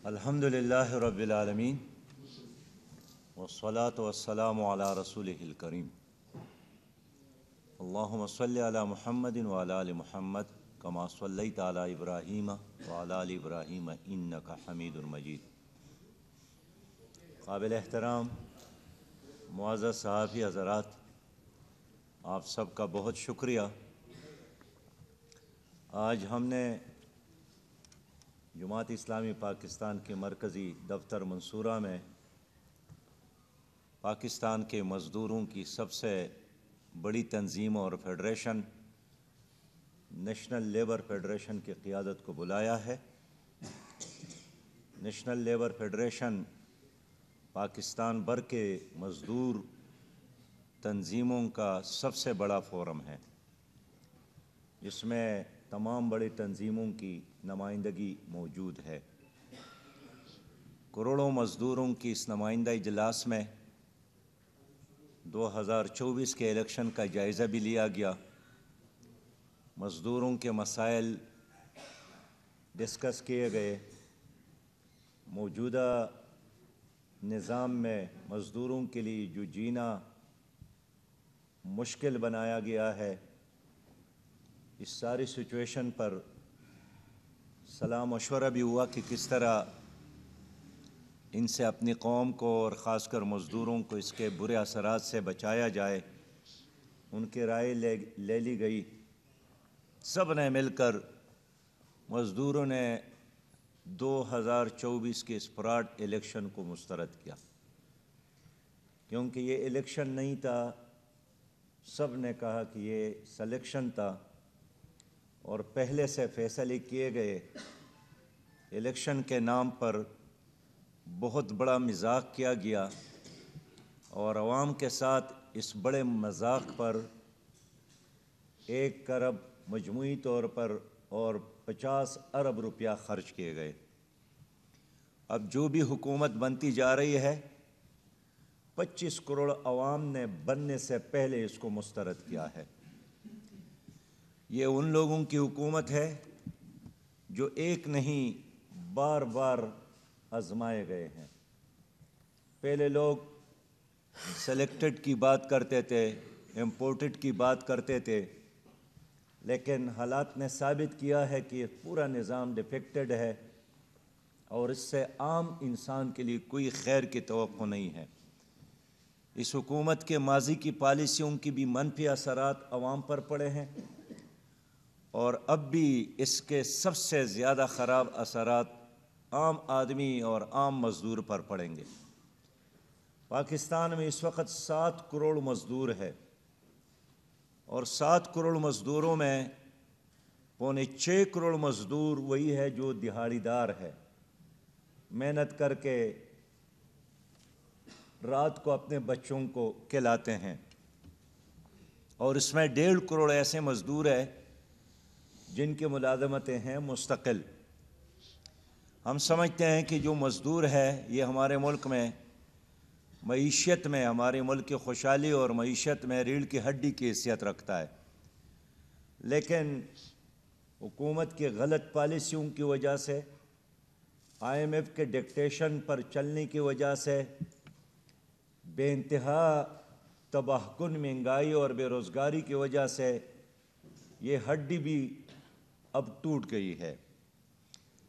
الحمد للہ رب العالمین والصلاة والسلام علی رسولہ الکریم اللہم صلی علی محمد وعلی آل محمد کما صلیت علی ابراہیم وعلی آل ابراہیم انک حمید مجید۔ قابل احترام معزز صحافی حضرات، آپ سب کا بہت شکریہ۔ آج ہم نے جماعت اسلامی پاکستان کے مرکزی دفتر منصورہ میں پاکستان کے مزدوروں کی سب سے بڑی تنظیم اور فیڈریشن نیشنل لیبر فیڈریشن کی قیادت کو بلایا ہے۔ نیشنل لیبر فیڈریشن پاکستان بھر کے مزدور تنظیموں کا سب سے بڑا فورم ہے، جس میں تمام بڑی تنظیموں کی نمائندگی موجود ہے۔ کروڑوں مزدوروں کی اس نمائندہ اجلاس میں 2024 کے الیکشن کا جائزہ بھی لیا گیا، مزدوروں کے مسائل ڈسکس کیے گئے، موجودہ نظام میں مزدوروں کے لیے جو جینا مشکل بنایا گیا ہے، اس ساری سچویشن پر صلاح مشورہ بھی ہوا کہ کس طرح ان سے اپنی قوم کو اور خاص کر مزدوروں کو اس کے برے اثرات سے بچایا جائے۔ ان کی رائے لے لی گئی، سب نے مل کر مزدوروں نے 2024 کے اس فراڈ الیکشن کو مسترد کیا، کیونکہ یہ الیکشن نہیں تھا۔ سب نے کہا کہ یہ سلیکشن تھا اور پہلے سے فیصلے کیے گئے الیکشن کے نام پر بہت بڑا مذاق کیا گیا، اور عوام کے ساتھ اس بڑے مذاق پر 1 ارب مجموعی طور پر اور 50 ارب روپیہ خرچ کیے گئے۔ اب جو بھی حکومت بنتی جا رہی ہے، 25 کروڑ عوام نے بننے سے پہلے اس کو مسترد کیا ہے۔ یہ ان لوگوں کی حکومت ہے جو ایک نہیں بار بار آزمائے گئے ہیں۔ پہلے لوگ سلیکٹڈ کی بات کرتے تھے، امپورٹڈ کی بات کرتے تھے، لیکن حالات نے ثابت کیا ہے کہ یہ پورا نظام ڈیفیکٹڈ ہے اور اس سے عام انسان کے لیے کوئی خیر کی توقع نہیں ہے۔ اس حکومت کے ماضی کی پالیسیوں کی بھی منفی اثرات عوام پر پڑے ہیں، اور اب بھی اس کے سب سے زیادہ خراب اثرات عام آدمی اور عام مزدور پر پڑیں گے۔ پاکستان میں اس وقت 7 کروڑ مزدور ہے، اور 7 کروڑ مزدوروں میں 6.25 کروڑ مزدور وہی ہے جو دہاڑی دار ہے، محنت کر کے رات کو اپنے بچوں کو کھلاتے ہیں، اور اس میں 1.5 کروڑ ایسے مزدور ہیں جن کی ملازمتیں ہیں مستقل۔ ہم سمجھتے ہیں کہ جو مزدور ہے یہ ہمارے ملک میں معیشت میں، ہمارے ملک کی خوشحالی اور معیشت میں ریڑھ کی ہڈی کی حیثیت رکھتا ہے، لیکن حکومت کی غلط پالیسیوں کی وجہ سے، IMF کے ڈکٹیشن پر چلنے کی وجہ سے، بے انتہا تباہ کن مہنگائی اور بے روزگاری کی وجہ سے یہ ہڈی بھی اب ٹوٹ گئی ہے۔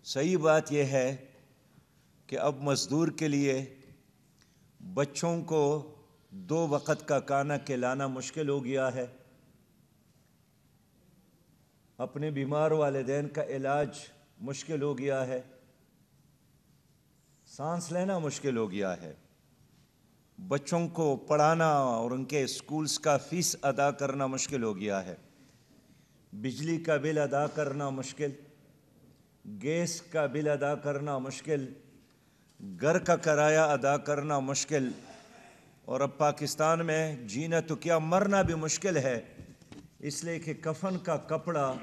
صحیح بات یہ ہے کہ اب مزدور کے لیے بچوں کو 2 وقت کا کھانا کھلانا مشکل ہو گیا ہے، اپنے بیمار والدین کا علاج مشکل ہو گیا ہے، سانس لینا مشکل ہو گیا ہے، بچوں کو پڑھانا اور ان کے اسکولز کا فیس ادا کرنا مشکل ہو گیا ہے، بجلی کا بل ادا کرنا مشکل، گیس کا بل ادا کرنا مشکل، گھر کا کرایہ ادا کرنا مشکل، اور اب پاکستان میں جینا تو کیا مرنا بھی مشکل ہے، اس لیے کہ کفن کا کپڑا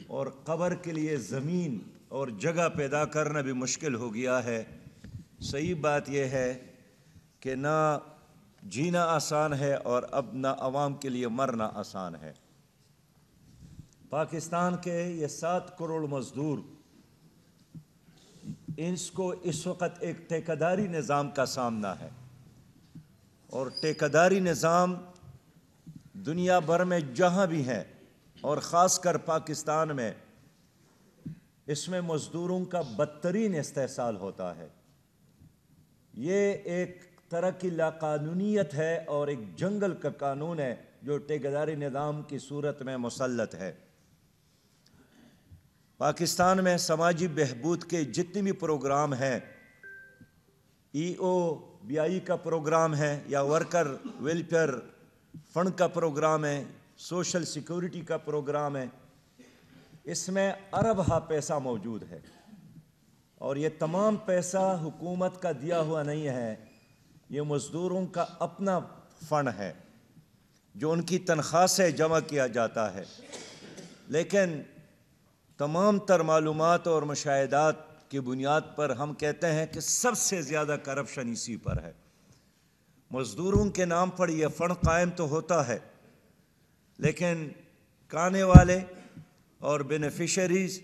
اور قبر کے لیے زمین اور جگہ پیدا کرنا بھی مشکل ہو گیا ہے۔ صحیح بات یہ ہے کہ نہ جینا آسان ہے اور اب نہ عوام کے لیے مرنا آسان ہے۔ پاکستان کے یہ 7 کروڑ مزدور اس کو اس وقت ایک ٹھیکیداری نظام کا سامنا ہے، اور ٹھیکیداری نظام دنیا بھر میں جہاں بھی ہیں اور خاص کر پاکستان میں اس میں مزدوروں کا بدترین استحصال ہوتا ہے۔ یہ ایک طرح کی لاقانونیت ہے اور ایک جنگل کا قانون ہے جو ٹھیکیداری نظام کی صورت میں مسلط ہے۔ پاکستان میں سماجی بہبود کے جتنے بھی پروگرام ہیں، EOBI کا پروگرام ہے یا ورکر ویلفیئر فنڈ کا پروگرام ہے، سوشل سیکورٹی کا پروگرام ہے، اس میں اربہ پیسہ موجود ہے، اور یہ تمام پیسہ حکومت کا دیا ہوا نہیں ہے، یہ مزدوروں کا اپنا فنڈ ہے جو ان کی تنخواہ سے جمع کیا جاتا ہے۔ لیکن تمام تر معلومات اور مشاہدات کی بنیاد پر ہم کہتے ہیں کہ سب سے زیادہ کرپشن اسی پر ہے۔ مزدوروں کے نام پر یہ فنڈ قائم تو ہوتا ہے، لیکن کھانے والے اور بینیفیشریز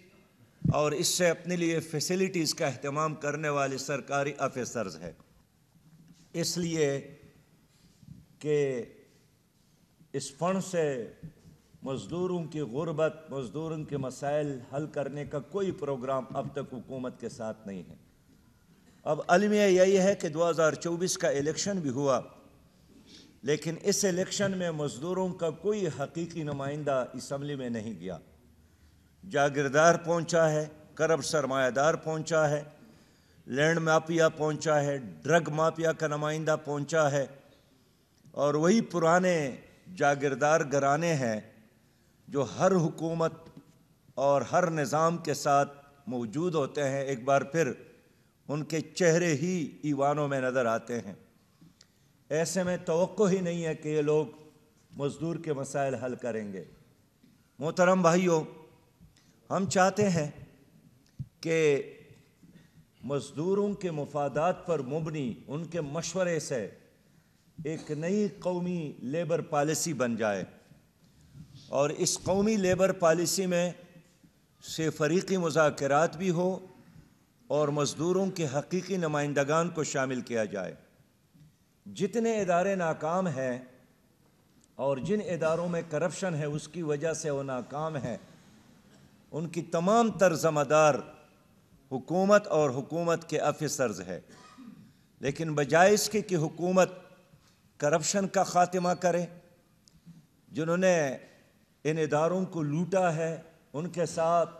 اور اس سے اپنے لیے فیسلٹیز کا اہتمام کرنے والے سرکاری آفیسرز ہیں۔ اس لیے کہ اس فنڈ سے مزدوروں کی غربت، مزدوروں کے مسائل حل کرنے کا کوئی پروگرام اب تک حکومت کے ساتھ نہیں ہے۔ اب المیہ یہی ہے کہ 2024 کا الیکشن بھی ہوا، لیکن اس الیکشن میں مزدوروں کا کوئی حقیقی نمائندہ اسمبلی میں نہیں گیا۔ جاگیردار پہنچا ہے، کرب سرمایہ دار پہنچا ہے، لینڈ مافیا پہنچا ہے، ڈرگ مافیا کا نمائندہ پہنچا ہے، اور وہی پرانے جاگیردار گھرانے ہیں جو ہر حکومت اور ہر نظام کے ساتھ موجود ہوتے ہیں، ایک بار پھر ان کے چہرے ہی ایوانوں میں نظر آتے ہیں۔ ایسے میں توقع ہی نہیں ہے کہ یہ لوگ مزدور کے مسائل حل کریں گے۔ محترم بھائیوں، ہم چاہتے ہیں کہ مزدوروں کے مفادات پر مبنی ان کے مشورے سے ایک نئی قومی لیبر پالیسی بن جائے، اور اس قومی لیبر پالیسی میں سے فریقی مذاکرات بھی ہو اور مزدوروں کے حقیقی نمائندگان کو شامل کیا جائے۔ جتنے ادارے ناکام ہیں اور جن اداروں میں کرپشن ہے اس کی وجہ سے وہ ناکام ہیں، ان کی تمام تر ذمہ دار حکومت اور حکومت کے آفیسرز ہے۔ لیکن بجائے اس کے کہ حکومت کرپشن کا خاتمہ کرے، جنہوں نے ان اداروں کو لوٹا ہے ان کے ساتھ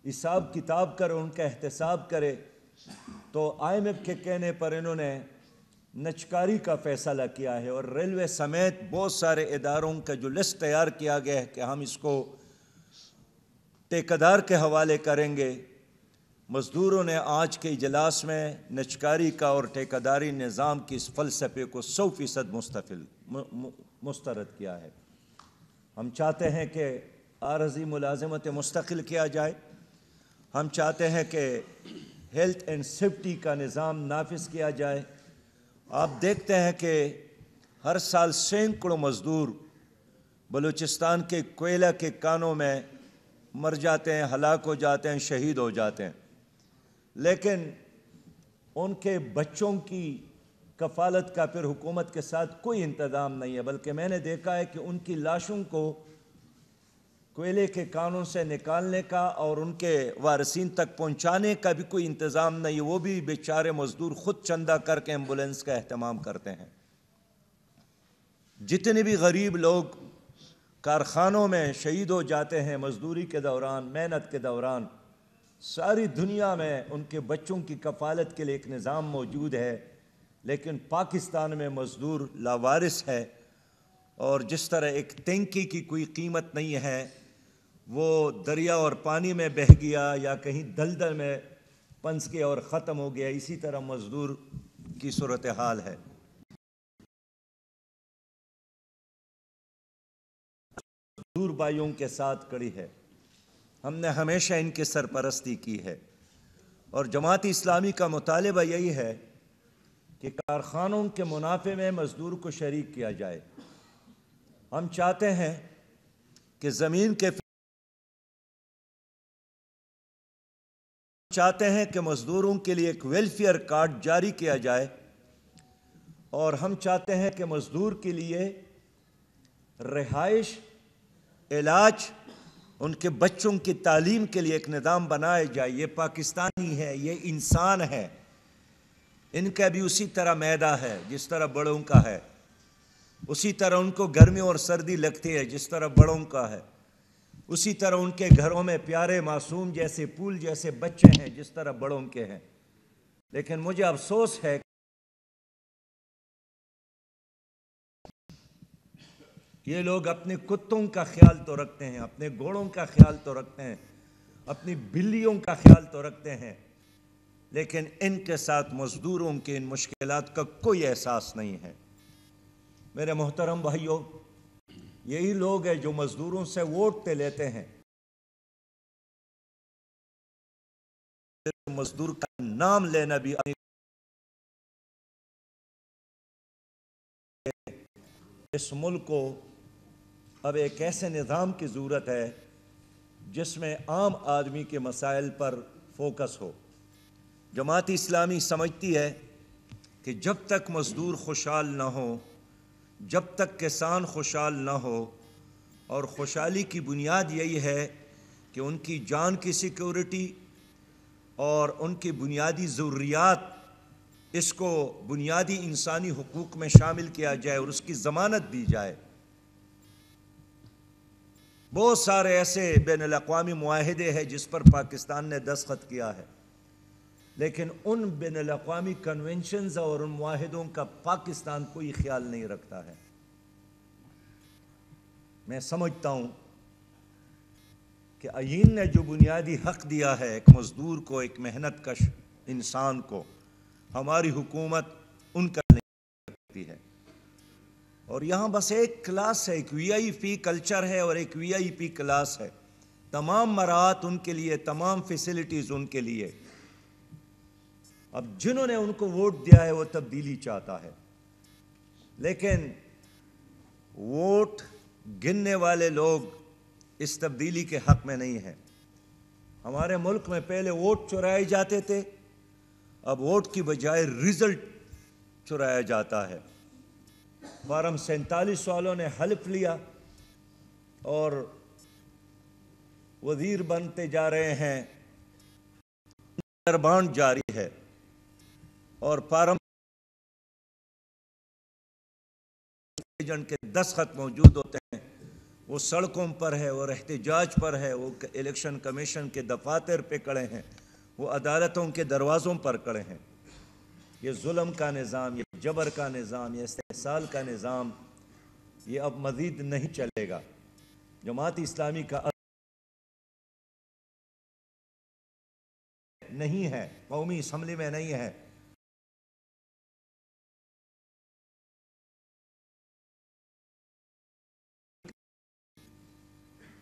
حساب کتاب کرے، ان کا احتساب کرے، تو IMF کے کہنے پر انہوں نے نجکاری کا فیصلہ کیا ہے، اور ریلوے سمیت بہت سارے اداروں کا جو لسٹ تیار کیا گیا ہے کہ ہم اس کو ٹھیکیدار کے حوالے کریں گے، مزدوروں نے آج کے اجلاس میں نجکاری کا اور ٹھیکیداری نظام کی اس فلسفے کو 100% مسترد کیا ہے۔ ہم چاہتے ہیں کہ عارضی ملازمت مستقل کیا جائے، ہم چاہتے ہیں کہ ہیلتھ اینڈ سیفٹی کا نظام نافذ کیا جائے۔ آپ دیکھتے ہیں کہ ہر سال سینکڑوں مزدور بلوچستان کے کوئلہ کے کانوں میں مر جاتے ہیں، ہلاک ہو جاتے ہیں، شہید ہو جاتے ہیں، لیکن ان کے بچوں کی کفالت کا پھر حکومت کے ساتھ کوئی انتظام نہیں ہے، بلکہ میں نے دیکھا ہے کہ ان کی لاشوں کو کوئلے کے کانوں سے نکالنے کا اور ان کے وارثین تک پہنچانے کا بھی کوئی انتظام نہیں ہے۔ وہ بھی بیچارے مزدور خود چندہ کر کے ایمبولینس کا اہتمام کرتے ہیں۔ جتنے بھی غریب لوگ کارخانوں میں شہید ہو جاتے ہیں مزدوری کے دوران، محنت کے دوران، ساری دنیا میں ان کے بچوں کی کفالت کے لیے ایک نظام موجود ہے، لیکن پاکستان میں مزدور لاوارث ہے، اور جس طرح ایک ٹینکی کی کوئی قیمت نہیں ہے، وہ دریا اور پانی میں بہہ گیا یا کہیں دلدل میں پنس گیا اور ختم ہو گیا، اسی طرح مزدور کی صورتحال ہے۔ مزدور بھائیوں کے ساتھ کڑی ہے، ہم نے ہمیشہ ان کی سرپرستی کی ہے، اور جماعت اسلامی کا مطالبہ یہی ہے کہ کارخانوں کے منافع میں مزدور کو شریک کیا جائے۔ ہم چاہتے ہیں کہ زمین کے چاہتے ہیں کہ مزدوروں کے لیے ایک ویلفیئر کارڈ جاری کیا جائے، اور ہم چاہتے ہیں کہ مزدور کے لیے رہائش، علاج، ان کے بچوں کی تعلیم کے لیے ایک نظام بنایا جائے۔ یہ پاکستانی ہے، یہ انسان ہے، ان کا بھی اسی طرح معدہ ہے جس طرح بڑوں کا ہے، اسی طرح ان کو گرمی اور سردی لگتی ہے جس طرح بڑوں کا ہے، اسی طرح ان کے گھروں میں پیارے معصوم جیسے پھول جیسے بچے ہیں جس طرح بڑوں کے ہیں۔ لیکن مجھے افسوس ہے یہ لوگ اپنے کتوں کا خیال تو رکھتے ہیں، اپنے گھوڑوں کا خیال تو رکھتے ہیں، اپنی بلیوں کا خیال تو رکھتے ہیں، لیکن ان کے ساتھ مزدوروں کے ان مشکلات کا کوئی احساس نہیں ہے۔ میرے محترم بھائیوں، یہی لوگ ہیں جو مزدوروں سے ووٹ لیتے ہیں۔ مزدور کا نام لینا بھی اس ملک کو اب ایک ایسے نظام کی ضرورت ہے جس میں عام آدمی کے مسائل پر فوکس ہو۔ جماعت اسلامی سمجھتی ہے کہ جب تک مزدور خوشحال نہ ہو، جب تک کسان خوشحال نہ ہو، اور خوشحالی کی بنیاد یہی ہے کہ ان کی جان کی سیکیورٹی اور ان کی بنیادی ضروریات، اس کو بنیادی انسانی حقوق میں شامل کیا جائے اور اس کی ضمانت دی جائے۔ بہت سارے ایسے بین الاقوامی معاہدے ہیں جس پر پاکستان نے دستخط کیا ہے، لیکن ان بین الاقوامی کنونشنز اور ان معاہدوں کا پاکستان کوئی خیال نہیں رکھتا ہے۔ میں سمجھتا ہوں کہ آئین نے جو بنیادی حق دیا ہے ایک مزدور کو، ایک محنت کش انسان کو، ہماری حکومت ان کا نہیں رکھتی ہے۔ اور یہاں بس ایک کلاس ہے، ایک وی آئی پی کلچر ہے اور ایک وی آئی پی کلاس ہے۔ تمام مراعات ان کے لیے، تمام فیسلٹیز ان کے لیے۔ اب جنہوں نے ان کو ووٹ دیا ہے وہ تبدیلی چاہتا ہے، لیکن ووٹ گننے والے لوگ اس تبدیلی کے حق میں نہیں ہیں۔ ہمارے ملک میں پہلے ووٹ چرائے جاتے تھے، اب ووٹ کی بجائے رزلٹ چرایا جاتا ہے۔ فارم 47 والوں نے حلف لیا اور وزیر بنتے جا رہے ہیں، دربان جاری ہے، اور فارم ایجنٹ کے دستخط موجود ہوتے ہیں، وہ سڑکوں پر ہے، وہ احتجاج پر ہے، وہ الیکشن کمیشن کے دفاتر پہ کھڑے ہیں، وہ عدالتوں کے دروازوں پر کھڑے ہیں۔ یہ ظلم کا نظام، یہ جبر کا نظام، یہ استحصال کا نظام، یہ اب مزید نہیں چلے گا۔ جماعت اسلامی کا نہیں ہے، قومی اسمبلی میں نہیں ہے۔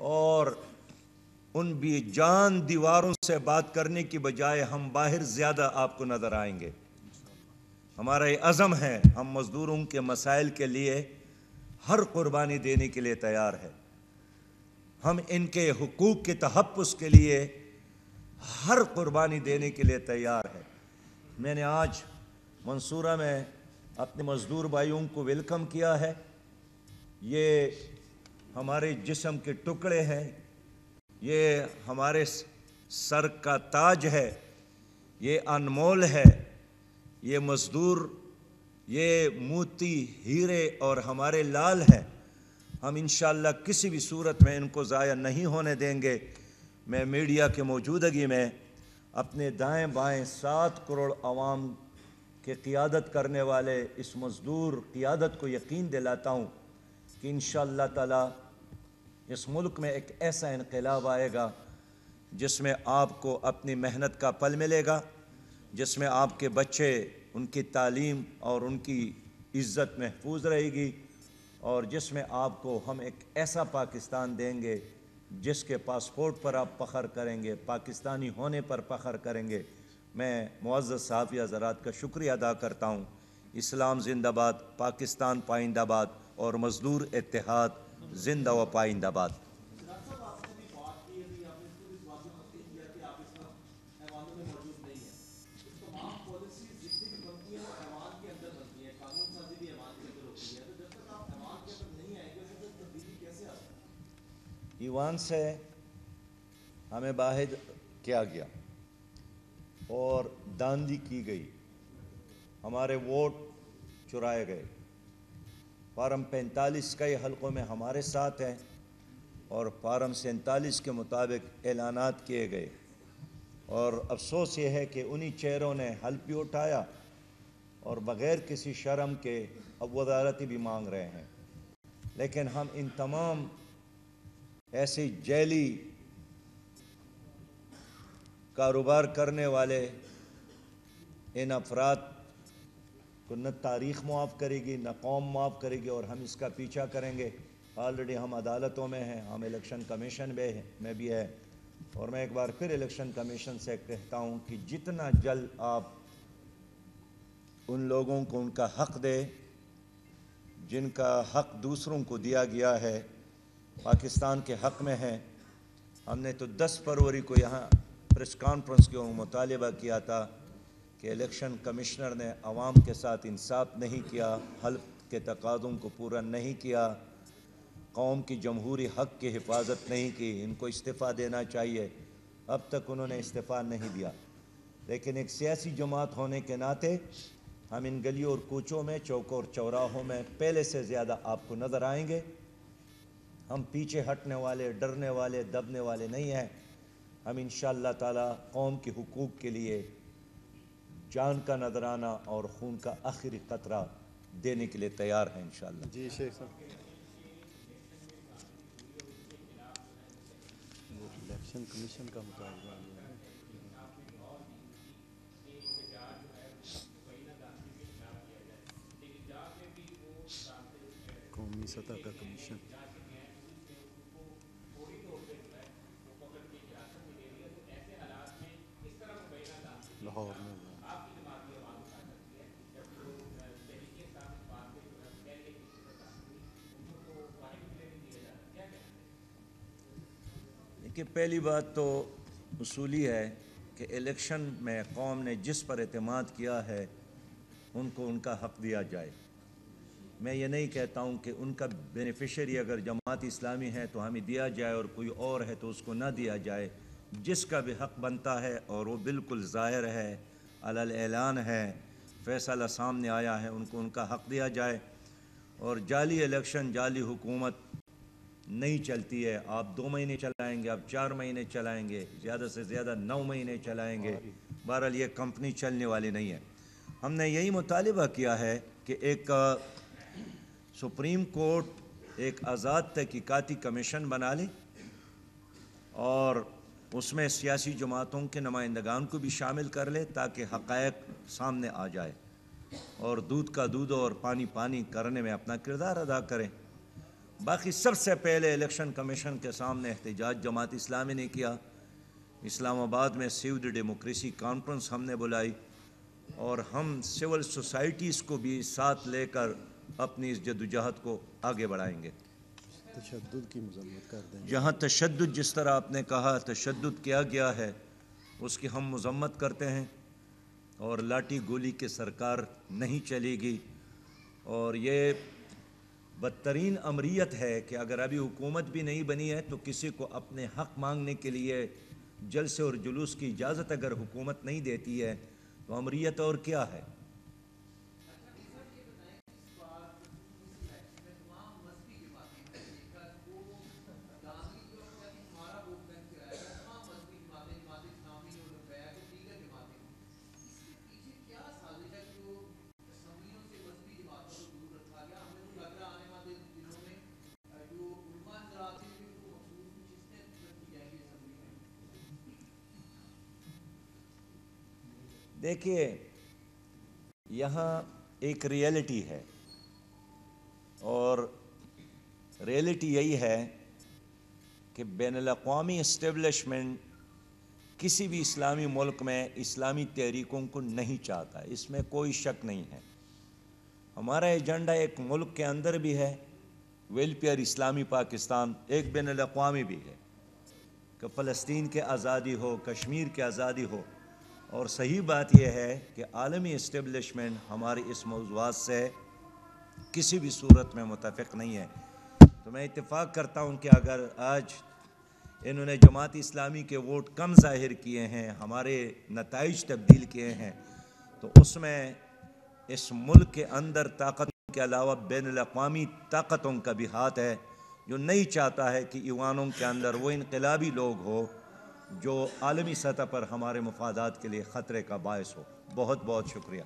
اور ان بھی جان دیواروں سے بات کرنے کی بجائے ہم باہر زیادہ آپ کو نظر آئیں گے۔ ہمارا یہ عزم ہے، ہم مزدوروں کے مسائل کے لیے ہر قربانی دینے کے لیے تیار ہے۔ ہم ان کے حقوق کے تحفظ کے لیے ہر قربانی دینے کے لیے تیار ہے۔ میں نے آج منصورہ میں اپنے مزدور بھائیوں کو ویلکم کیا ہے۔ یہ ہمارے جسم کے ٹکڑے ہیں، یہ ہمارے سر کا تاج ہے، یہ انمول ہے۔ یہ مزدور، یہ موتی، ہیرے اور ہمارے لال ہے۔ ہم انشاءاللہ کسی بھی صورت میں ان کو ضائع نہیں ہونے دیں گے۔ میں میڈیا کے موجودگی میں اپنے دائیں بائیں 7 کروڑ عوام کے قیادت کرنے والے اس مزدور قیادت کو یقین دلاتا ہوں کہ انشاءاللہ تعالی اس ملک میں ایک ایسا انقلاب آئے گا جس میں آپ کو اپنی محنت کا پھل ملے گا، جس میں آپ کے بچے، ان کی تعلیم اور ان کی عزت محفوظ رہے گی، اور جس میں آپ کو ہم ایک ایسا پاکستان دیں گے جس کے پاسپورٹ پر آپ فخر کریں گے، پاکستانی ہونے پر فخر کریں گے۔ میں معزز صحافی حضرات کا شکریہ ادا کرتا ہوں۔ اسلام زندہ باد، پاکستان پائندہ باد، اور مزدور اتحاد زندہ و پائندہ باد۔ ایوان سے ہمیں باہر کیا گیا اور داندلی کی گئی، ہمارے ووٹ چرائے گئے۔ فارم 45 کئی حلقوں میں ہمارے ساتھ ہیں اور فارم 47 کے مطابق اعلانات کیے گئے، اور افسوس یہ ہے کہ انہی چہروں نے حلف بھی اٹھایا اور بغیر کسی شرم کے اب وزارتی بھی مانگ رہے ہیں۔ لیکن ہم ان تمام ایسے جعلی کاروبار کرنے والے ان افراد کو نہ تاریخ معاف کرے گی نہ قوم معاف کرے گی، اور ہم اس کا پیچھا کریں گے۔ آلریڈی ہم عدالتوں میں ہیں، ہم الیکشن کمیشن میں بھی ہے، اور میں ایک بار پھر الیکشن کمیشن سے کہتا ہوں کہ جتنا جلد آپ ان لوگوں کو ان کا حق دے جن کا حق دوسروں کو دیا گیا ہے، پاکستان کے حق میں ہے۔ ہم نے تو 10 فروری کو یہاں پریس کانفرنس کے مطالبہ کیا تھا کہ الیکشن کمشنر نے عوام کے ساتھ انصاف نہیں کیا، حلف کے تقاضوں کو پورا نہیں کیا، قوم کی جمہوری حق کی حفاظت نہیں کی، ان کو استعفیٰ دینا چاہیے۔ اب تک انہوں نے استعفیٰ نہیں دیا، لیکن ایک سیاسی جماعت ہونے کے ناطے ہم ان گلیوں اور کوچوں میں، چوکوں اور چوراہوں میں پہلے سے زیادہ آپ کو نظر آئیں گے۔ ہم پیچھے ہٹنے والے، ڈرنے والے، دبنے والے نہیں ہیں۔ ہم انشاءاللہ تعالی قوم کے حقوق کے لیے جان کا نذرانہ اور خون کا آخری قطرہ دینے کے لیے تیار ہیں انشاءاللہ۔ جی شیخ صاحب، الیکشن کمیشن کا مطالبہ قومی سطح کا کمیشن لاہور میں کہ پہلی بات تو اصولی ہے کہ الیکشن میں قوم نے جس پر اعتماد کیا ہے ان کو ان کا حق دیا جائے۔ میں یہ نہیں کہتا ہوں کہ ان کا بینیفیشری اگر جماعت اسلامی ہے تو ہمیں دیا جائے اور کوئی اور ہے تو اس کو نہ دیا جائے۔ جس کا بھی حق بنتا ہے اور وہ بالکل ظاہر ہے، علی الاعلان ہے، فیصلہ سامنے آیا ہے، ان کو ان کا حق دیا جائے۔ اور جعلی الیکشن، جعلی حکومت نہیں چلتی ہے۔ آپ 2 مہینے چلائیں گے، آپ 4 مہینے چلائیں گے، زیادہ سے زیادہ 9 مہینے چلائیں گے، بہرحال یہ کمپنی چلنے والی نہیں ہے۔ ہم نے یہی مطالبہ کیا ہے کہ ایک سپریم کورٹ ایک آزاد تحقیقاتی کمیشن بنا لے اور اس میں سیاسی جماعتوں کے نمائندگان کو بھی شامل کر لے تاکہ حقائق سامنے آ جائے اور دودھ کا دودھ اور پانی پانی کرنے میں اپنا کردار ادا کریں۔ باقی سب سے پہلے الیکشن کمیشن کے سامنے احتجاج جماعت اسلامی نے کیا۔ اسلام آباد میں سیو دی ڈیموکریسی کانفرنس ہم نے بلائی، اور ہم سول سوسائٹیز کو بھی ساتھ لے کر اپنی اس جدوجہد کو آگے بڑھائیں گے۔ تشدد کی مذمت کر دیں گے۔ جہاں تشدد، جس طرح آپ نے کہا تشدد کیا گیا ہے، اس کی ہم مذمت کرتے ہیں، اور لاٹھی گولی کی سرکار نہیں چلے گی۔ اور یہ بدترین امریت ہے کہ اگر ابھی حکومت بھی نہیں بنی ہے تو کسی کو اپنے حق مانگنے کے لیے جلسے اور جلوس کی اجازت اگر حکومت نہیں دیتی ہے تو امریت اور کیا ہے؟ دیکھیے، یہاں ایک ریئلٹی ہے، اور ریئلٹی یہی ہے کہ بین الاقوامی اسٹیبلشمنٹ کسی بھی اسلامی ملک میں اسلامی تحریکوں کو نہیں چاہتا، اس میں کوئی شک نہیں ہے۔ ہمارا ایجنڈا ایک ملک کے اندر بھی ہے، ویلفیئر اسلامی پاکستان، ایک بین الاقوامی بھی ہے کہ فلسطین کی آزادی ہو، کشمیر کی آزادی ہو۔ اور صحیح بات یہ ہے کہ عالمی اسٹیبلشمنٹ ہماری اس موضوعات سے کسی بھی صورت میں متفق نہیں ہے۔ تو میں اتفاق کرتا ہوں کہ اگر آج انہوں نے جماعت اسلامی کے ووٹ کم ظاہر کیے ہیں، ہمارے نتائج تبدیل کیے ہیں، تو اس میں اس ملک کے اندر طاقتوں کے علاوہ بین الاقوامی طاقتوں کا بھی ہاتھ ہے، جو نہیں چاہتا ہے کہ ایوانوں کے اندر وہ انقلابی لوگ ہو جو عالمی سطح پر ہمارے مفادات کے لیے خطرے کا باعث ہو۔ بہت بہت شکریہ۔